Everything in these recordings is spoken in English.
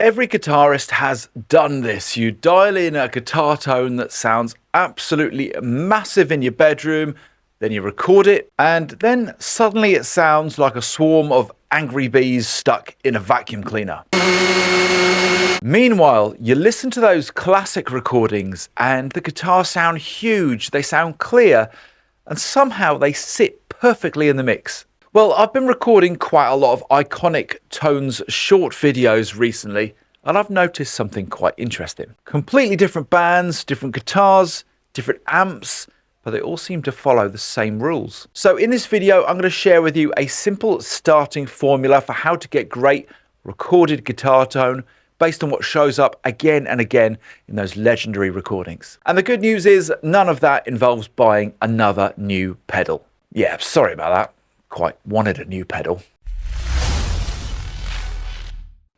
Every guitarist has done this. You dial in a guitar tone that sounds absolutely massive in your bedroom, then you record it, and then suddenly it sounds like a swarm of angry bees stuck in a vacuum cleaner. Meanwhile, you listen to those classic recordings and the guitars sound huge, they sound clear, and somehow they sit perfectly in the mix. Well, I've been recording quite a lot of iconic tones short videos recently, and I've noticed something quite interesting. Completely different bands, different guitars, different amps, but they all seem to follow the same rules. So in this video, I'm going to share with you a simple starting formula for how to get great recorded guitar tone based on what shows up again and again in those legendary recordings. And the good news is none of that involves buying another new pedal. Yeah, sorry about that. Quite wanted a new pedal.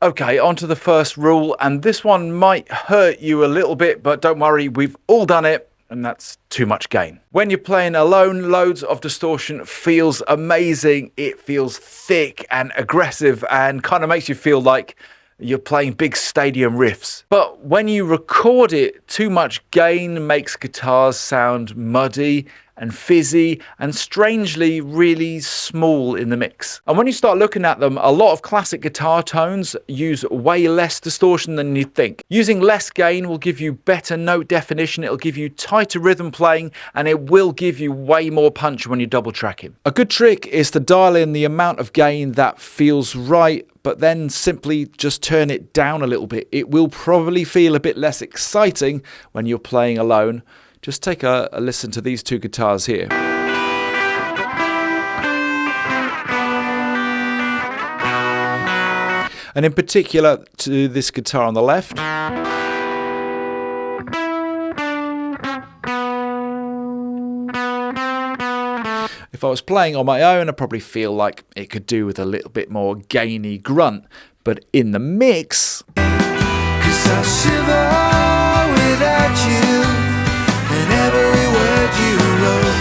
Okay, on to the first rule, and this one might hurt you a little bit, but don't worry, we've all done it, and that's too much gain. When you're playing alone, loads of distortion feels amazing. It feels thick and aggressive and kind of makes you feel like you're playing big stadium riffs. But when you record it, too much gain makes guitars sound muddy and fizzy and strangely really small in the mix. And when you start looking at them, a lot of classic guitar tones use way less distortion than you'd think. Using less gain will give you better note definition, it'll give you tighter rhythm playing, and it will give you way more punch when you're double tracking. A good trick is to dial in the amount of gain that feels right, but then simply just turn it down a little bit. It will probably feel a bit less exciting when you're playing alone. Just take a listen to these two guitars here. And in particular to this guitar on the left. If I was playing on my own, I'd probably feel like it could do with a little bit more gainy grunt. But in the mix, 'cause I shiver without you, and every word you wrote,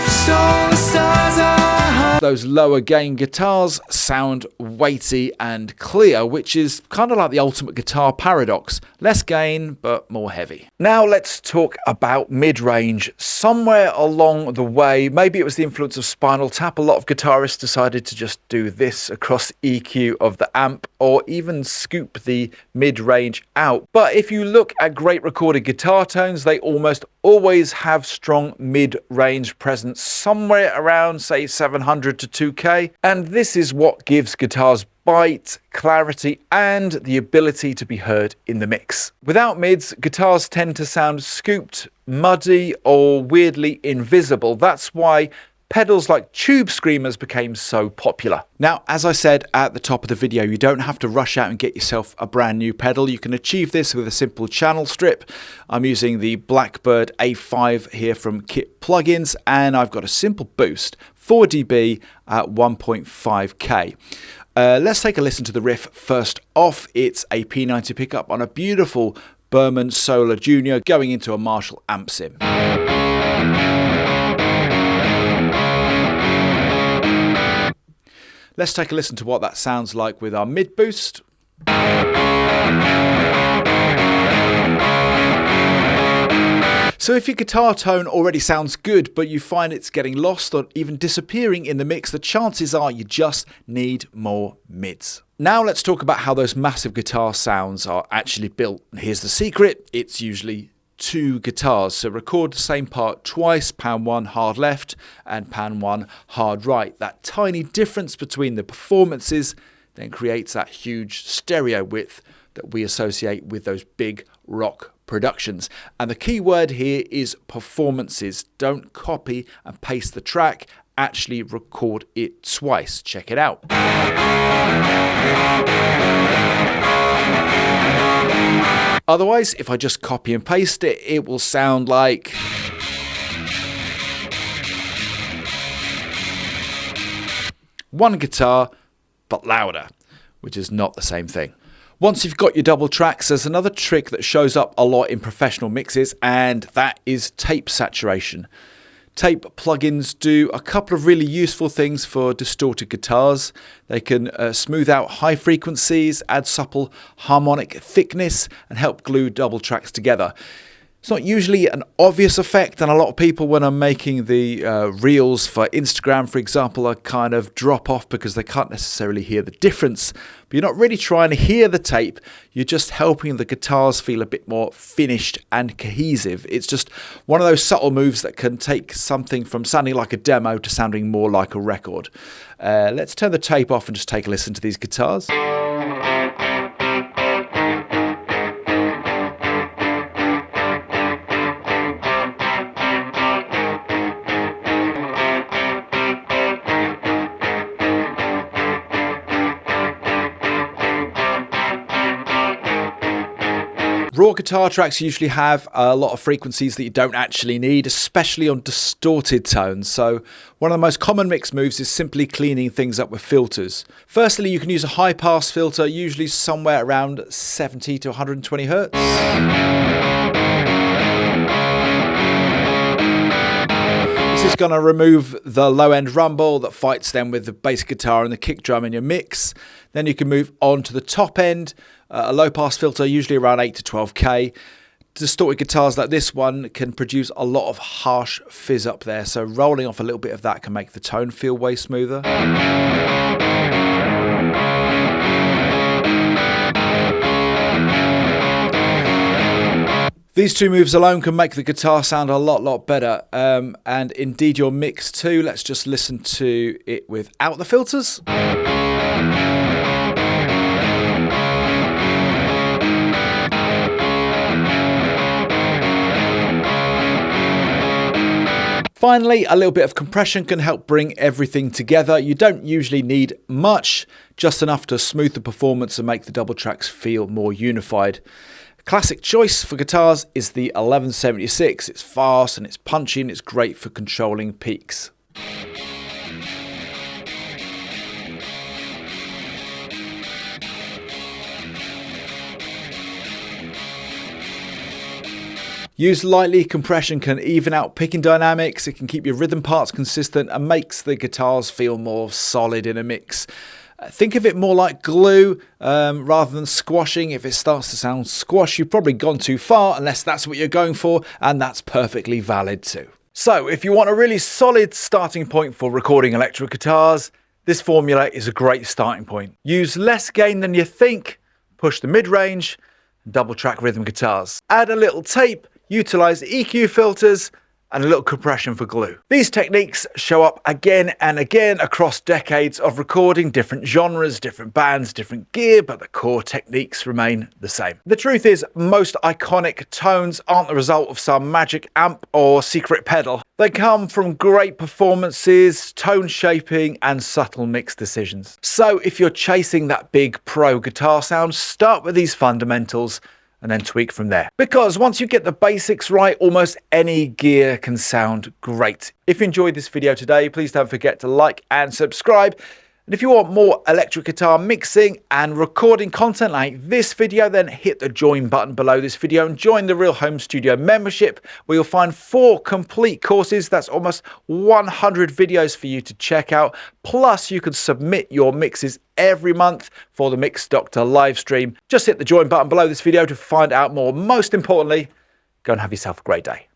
stole the stars are. Those lower gain guitars sound weighty and clear, which is kind of like the ultimate guitar paradox. Less gain, but more heavy. Now let's talk about mid-range. Somewhere along the way, maybe it was the influence of Spinal Tap, a lot of guitarists decided to just do this across EQ of the amp, or even scoop the mid-range out. But if you look at great recorded guitar tones, they almost always have strong mid-range presence, somewhere around, say, 700 to 2K. And this is what gives guitars bite, clarity, and the ability to be heard in the mix. Without mids, guitars tend to sound scooped, muddy, or weirdly invisible. That's why pedals like tube screamers became so popular. Now, as I said at the top of the video, you don't have to rush out and get yourself a brand new pedal. You can achieve this with a simple channel strip. I'm using the Blackbird A5 here from Kit Plugins, and I've got a simple boost, 4 dB at 1.5K. Let's take a listen to the riff first off. It's a P90 pickup on a beautiful Berman Solar Junior going into a Marshall amp sim. Let's take a listen to what that sounds like with our mid boost. So if your guitar tone already sounds good, but you find it's getting lost or even disappearing in the mix, the chances are you just need more mids. Now let's talk about how those massive guitar sounds are actually built. Here's the secret. It's usually two guitars. So record the same part twice, pan one hard left and pan one hard right. That tiny difference between the performances then creates that huge stereo width that we associate with those big rock productions. And the key word here is performances. Don't copy and paste the track, actually record it twice. Check it out. Otherwise, if I just copy and paste it, it will sound like one guitar, but louder, which is not the same thing. Once you've got your double tracks, there's another trick that shows up a lot in professional mixes, and that is tape saturation. Tape plugins do a couple of really useful things for distorted guitars. They can smooth out high frequencies, add supple harmonic thickness, and help glue double tracks together. It's not usually an obvious effect, and a lot of people, when I'm making the reels for Instagram, for example, are kind of drop off because they can't necessarily hear the difference. But you're not really trying to hear the tape, you're just helping the guitars feel a bit more finished and cohesive. It's just one of those subtle moves that can take something from sounding like a demo to sounding more like a record. Let's turn the tape off and just take a listen to these guitars. Raw guitar tracks usually have a lot of frequencies that you don't actually need, especially on distorted tones. So one of the most common mix moves is simply cleaning things up with filters. Firstly, you can use a high pass filter, usually somewhere around 70 to 120 hertz. This is going to remove the low end rumble that fights then with the bass guitar and the kick drum in your mix. Then you can move on to the top end. A low pass filter, usually around 8 to 12k. Distorted guitars like this one can produce a lot of harsh fizz up there, so rolling off a little bit of that can make the tone feel way smoother. These two moves alone can make the guitar sound a lot better, and indeed your mix too. Let's just listen to it without the filters. Finally, a little bit of compression can help bring everything together. You don't usually need much, just enough to smooth the performance and make the double tracks feel more unified. A classic choice for guitars is the 1176. It's fast and it's punchy and it's great for controlling peaks. Used lightly, compression can even out picking dynamics, it can keep your rhythm parts consistent and makes the guitars feel more solid in a mix. Think of it more like glue rather than squashing. If it starts to sound squash, you've probably gone too far, unless that's what you're going for, and that's perfectly valid too. So if you want a really solid starting point for recording electric guitars, this formula is a great starting point. Use less gain than you think, push the mid-range, double track rhythm guitars. Add a little tape, utilize EQ filters, and a little compression for glue. These techniques show up again and again across decades of recording, different genres, different bands, different gear, but the core techniques remain the same. The truth is, most iconic tones aren't the result of some magic amp or secret pedal. They come from great performances, tone shaping, and subtle mix decisions. So if you're chasing that big pro guitar sound, start with these fundamentals and then tweak from there. Because once you get the basics right, almost any gear can sound great. If you enjoyed this video today, please don't forget to like and subscribe. And if you want more electric guitar mixing and recording content like this video, then hit the join button below this video and join the Real Home Studio membership, where you'll find 4 complete courses. That's almost 100 videos for you to check out. Plus, you can submit your mixes every month for the Mix Doctor live stream. Just hit the join button below this video to find out more. Most importantly, go and have yourself a great day.